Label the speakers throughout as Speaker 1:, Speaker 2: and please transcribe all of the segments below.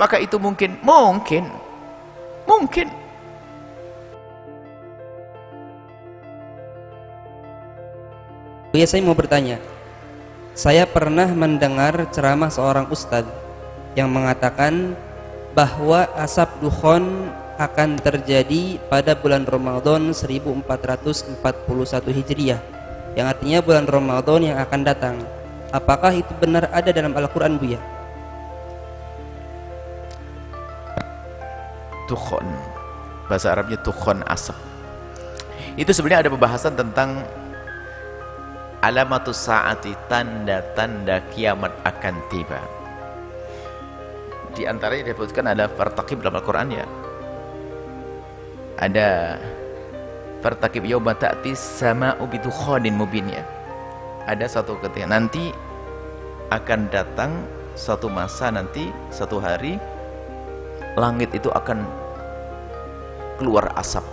Speaker 1: Apakah itu mungkin? Mungkin. Mungkin.
Speaker 2: Ya, saya mau bertanya. Saya pernah mendengar ceramah seorang ustadz yang mengatakan bahwa asap dukhon akan terjadi pada bulan Ramadan 1441 Hijriah, yang artinya bulan Ramadan yang akan datang. Apakah itu benar ada dalam Al-Quran, Buya?
Speaker 1: Dukhon, bahasa Arabnya dukhon, asap. Itu sebenarnya ada pembahasan tentang alamatus saati, tanda-tanda kiamat akan tiba. Di antaranya disebutkan ada fartaqib dalam Al-Quran, ya. Ada fartaqib yauma ta'ti sama'u bidukhanin mubin, ya. Ada satu ketika nanti akan datang satu masa, nanti satu hari langit itu akan keluar asap.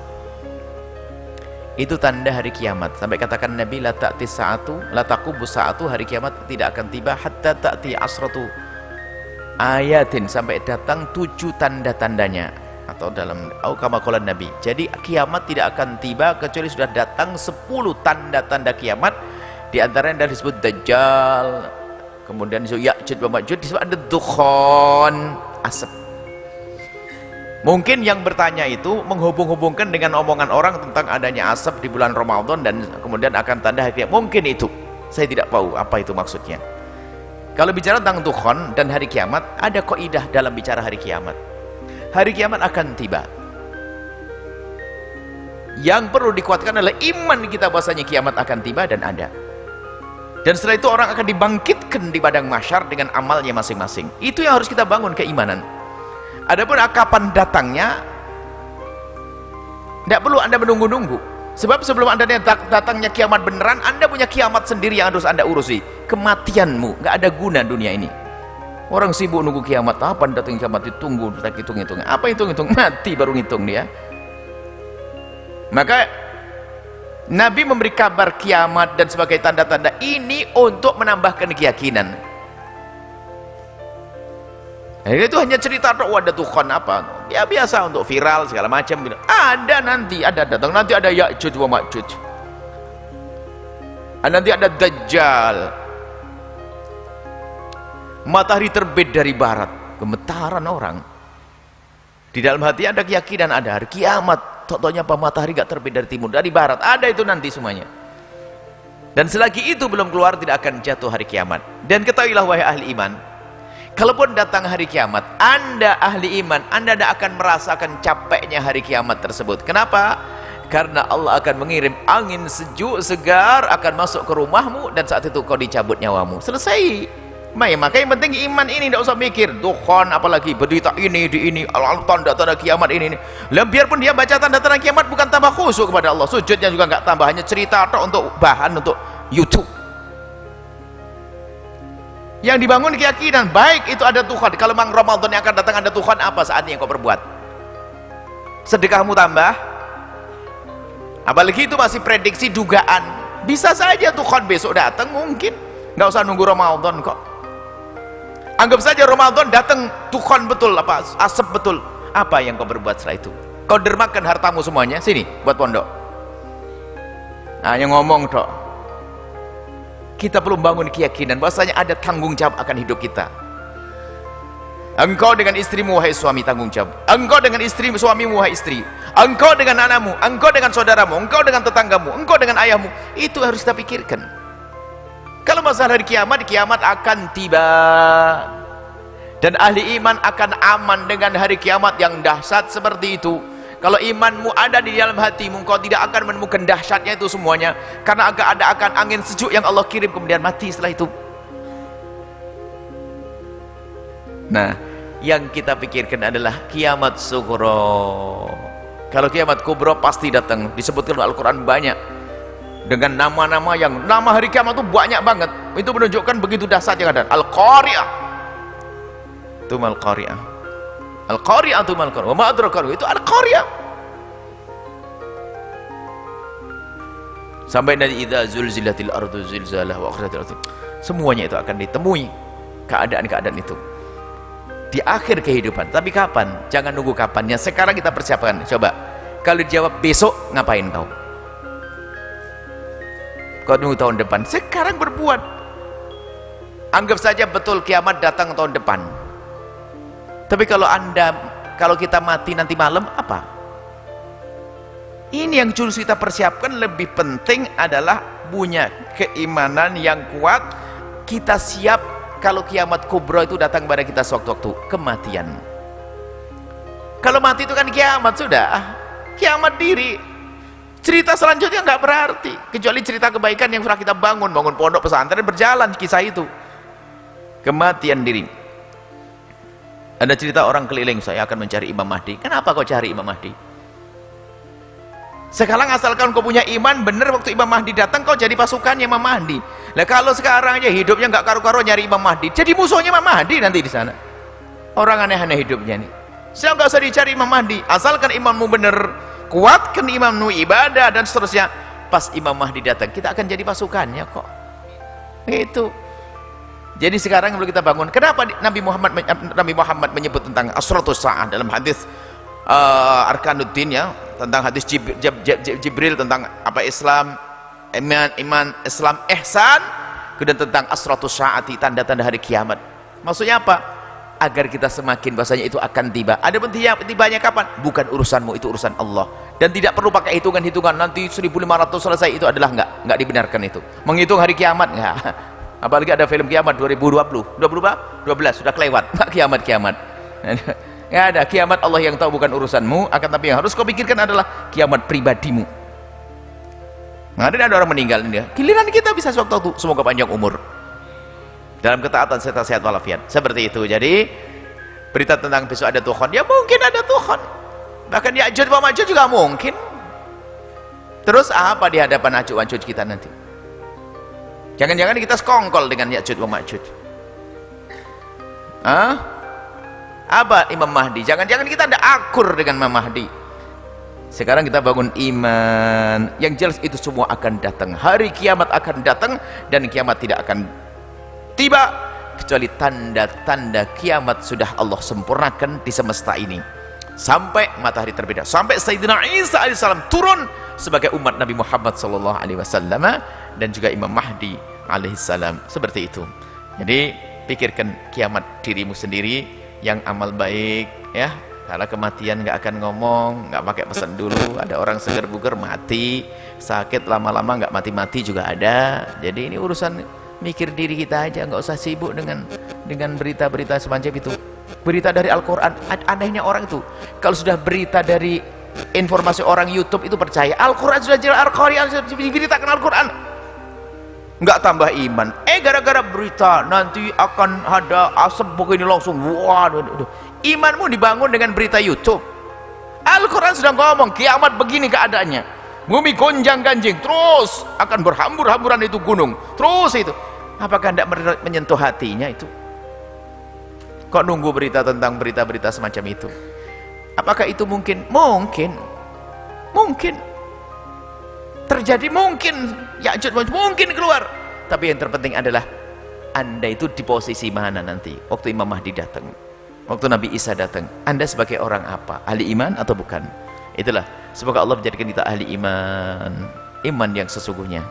Speaker 1: Itu tanda hari kiamat. Sampai katakan Nabi, la ta'ti sa'atu, la taqubu sa'atu, hari kiamat tidak akan tiba hatta ta'ti asratu ayatin, sampai datang 7 tanda-tandanya, atau dalam kama qala Nabi. Jadi kiamat tidak akan tiba kecuali sudah datang 10 tanda-tanda kiamat. Di antaranya disebut Dajjal, kemudian disebut Ya'juj wa Ma'juj, disebut ada dukhon, asap. Mungkin yang bertanya itu menghubung-hubungkan dengan omongan orang tentang adanya asap di bulan Ramadan dan kemudian akan tanda hari kiamat. Mungkin itu, saya tidak tahu apa itu maksudnya. Kalau bicara tentang dukhon dan hari kiamat, ada kaidah dalam bicara hari kiamat. Hari kiamat akan tiba. Yang perlu dikuatkan adalah iman kita bahwasanya kiamat akan tiba dan ada. Dan setelah itu orang akan dibangkitkan di padang mahsyar dengan amalnya masing-masing. Itu yang harus kita bangun, keimanan. Adapun kapan datangnya, tidak perlu Anda menunggu-nunggu. Sebab sebelum Anda datangnya kiamat beneran, Anda punya kiamat sendiri yang harus Anda urusi. Kematianmu, nggak ada guna dunia ini. Orang sibuk nunggu kiamat, apa datang kiamat ditunggu, hitung-hitung. Apa hitung-hitung? Mati baru ngitung dia. Maka Nabi memberi kabar kiamat dan sebagai tanda-tanda ini untuk menambahkan keyakinan. Itu hanya cerita ada dukhon apa? Ya biasa untuk viral segala macam. Ada nanti, ada datang nanti, ada Ya'juj wa Ma'juj. Nanti ada Dajjal. Matahari terbit dari barat, gemetaran orang. Di dalam hati ada keyakinan ada hari kiamat. Contohnya apa? Matahari gak terbit dari timur, dari barat. Ada itu nanti semuanya. Dan selagi itu belum keluar, tidak akan jatuh hari kiamat. Dan ketahuilah wahai ahli iman, kalaupun datang hari kiamat, Anda ahli iman, Anda tidak akan merasakan capeknya hari kiamat tersebut. Kenapa? Karena Allah akan mengirim angin sejuk segar akan masuk ke rumahmu dan saat itu kau dicabut nyawamu. Selesai. Maka yang penting iman ini, tidak usah mikir dukhon apalagi berita ini di ini tanda-tanda kiamat ini. Biarpun dia baca tanda-tanda kiamat bukan tambah khusyuk kepada Allah, sujudnya juga nggak tambah, hanya cerita atau untuk bahan untuk YouTube. Yang dibangun keyakinan baik itu ada Tuhan. Kalau memang Ramadan yang akan datang ada Tuhan, apa saatnya yang kau perbuat? Sedekahmu tambah. Apalagi itu masih prediksi dugaan. Bisa saja Tuhan besok datang, mungkin. Nggak usah nunggu Ramadan kok. Anggap saja Ramadan datang Tuhan betul, apa asap betul. Apa yang kau berbuat setelah itu? Kau dermakan hartamu semuanya sini buat pondok. Yang ngomong dok. Kita perlu bangun keyakinan bahwasanya ada tanggung jawab akan hidup kita. Engkau dengan istrimu wahai suami tanggung jawab. Engkau dengan istri suamimu wahai istri. Engkau dengan anakmu, engkau dengan saudaramu, engkau dengan tetanggamu, engkau dengan ayahmu. Itu harus kita pikirkan. Kalau masalah hari kiamat, kiamat akan tiba. Dan ahli iman akan aman dengan hari kiamat yang dahsyat seperti itu. Kalau imanmu ada di dalam hatimu, kau tidak akan menemukan dahsyatnya itu semuanya. Karena akan angin sejuk yang Allah kirim kemudian mati setelah itu. Nah, yang kita pikirkan adalah kiamat sughra. Kalau kiamat kubra pasti datang. Disebutkan dalam Al-Quran banyak. Dengan nama-nama yang, nama hari kiamat itu banyak banget. Itu menunjukkan begitu dahsyat yang ada. Al-Qari'ah. Itu Al-Qari'ah. Al-Qari'ah itu Al-Qari'ah. Wa ma adraka itu Al-Qari'ah. Sampai nanti idza zulzilatil ardu zilzalaha wa akhrajatil ardu. Semuanya itu akan ditemui keadaan-keadaan itu. di akhir kehidupan. Tapi kapan? Jangan nunggu kapannya, sekarang kita persiapkan. Coba kalau dijawab besok, ngapain kau? Kau nunggu tahun depan, sekarang berbuat. Anggap saja betul kiamat datang tahun depan. Tapi kalau kita mati nanti malam, apa? Ini yang harus kita persiapkan. Lebih penting adalah punya keimanan yang kuat. Kita siap kalau kiamat kubra itu datang pada kita sewaktu-waktu kematian. Kalau mati itu kan kiamat sudah, kiamat diri. Cerita selanjutnya nggak berarti, kecuali cerita kebaikan yang sudah kita bangun pondok pesantren, berjalan kisah itu. Kematian diri. Ada cerita orang keliling, saya akan mencari Imam Mahdi. Kenapa kau cari Imam Mahdi? Sekarang asalkan kau punya iman benar, waktu Imam Mahdi datang kau jadi pasukannya Imam Mahdi. Nah kalau sekarang aja hidupnya nggak karu-karu nyari Imam Mahdi, jadi musuhnya Imam Mahdi nanti di sana. Orang aneh-aneh hidupnya nih. Saya nggak usah dicari Imam Mahdi, asalkan imammu benar, kuatkan imammu ibadah dan seterusnya. Pas Imam Mahdi datang, kita akan jadi pasukannya kok. Itu. Jadi sekarang perlu kita bangun. Kenapa Nabi Muhammad menyebut tentang asratus sa'ah dalam hadis Arkanuddin, ya, tentang hadis Jibril tentang apa Islam, iman, Islam, ihsan, kemudian tentang asratus sa'ati, tanda-tanda hari kiamat. Maksudnya apa? Agar kita semakin bahasanya itu akan tiba. Ada pun tibanya kapan? Bukan urusanmu, itu urusan Allah. Dan tidak perlu pakai hitungan-hitungan nanti 1500 selesai, itu adalah enggak dibenarkan itu. Menghitung hari kiamat enggak. Apalagi ada film kiamat 2012 sudah kelewat, enggak kiamat. Enggak ada kiamat, Allah yang tahu, bukan urusanmu. Akan tapi yang harus kau pikirkan adalah kiamat pribadimu. Nah, ada orang meninggal ini, giliran kita bisa sewaktu-waktu. Semoga panjang umur dalam ketaatan serta sehat walafiat, seperti itu. Jadi berita tentang besok ada Tuhan, ya mungkin ada Tuhan, bahkan Ya'juj wa Ma'juj juga mungkin. Terus apa di hadapan Ya'juj wa Ma'juj kita nanti? Jangan-jangan kita sekongkol dengan Ya'juj wa Ma'juj. Apa Imam Mahdi? Jangan-jangan kita ada akur dengan Imam Mahdi. Sekarang kita bangun iman. Yang jelas itu semua akan datang. Hari kiamat akan datang, dan kiamat tidak akan tiba kecuali tanda-tanda kiamat sudah Allah sempurnakan di semesta ini. Sampai matahari terbit, sampai Sayyidina Isa alaihissalam turun sebagai umat Nabi Muhammad sallallahu alaihi wasallam, dan juga Imam Mahdi alaihissalam. Seperti itu. Jadi pikirkan kiamat dirimu sendiri yang amal baik, ya. Karena kematian nggak akan ngomong, nggak pakai pesan dulu. Ada orang seger buger mati, sakit lama-lama nggak mati-mati juga ada. Jadi ini urusan mikir diri kita aja, nggak usah sibuk dengan berita-berita semacam itu. Berita dari Al-Quran, anehnya orang itu kalau sudah berita dari informasi orang YouTube itu percaya. Al-Quran sudah jelas, Al-Quran sudah diberitakan Al-Quran, nggak tambah iman. Gara-gara berita nanti akan ada asap begini langsung, waduh. Imanmu dibangun dengan berita YouTube. Al-Quran sudah ngomong kiamat begini keadaannya, bumi gonjang ganjing, terus akan berhambur-hamburan itu gunung, terus itu. Apakah tidak menyentuh hatinya itu? Kok nunggu berita tentang berita-berita semacam itu? Apakah itu mungkin? Mungkin terjadi, mungkin Ya'juj mungkin keluar. Tapi yang terpenting adalah Anda itu di posisi mana nanti waktu Imam Mahdi datang, waktu Nabi Isa datang. Anda sebagai orang apa? Ahli iman atau bukan? Itulah, semoga Allah menjadikan kita ahli iman yang sesungguhnya.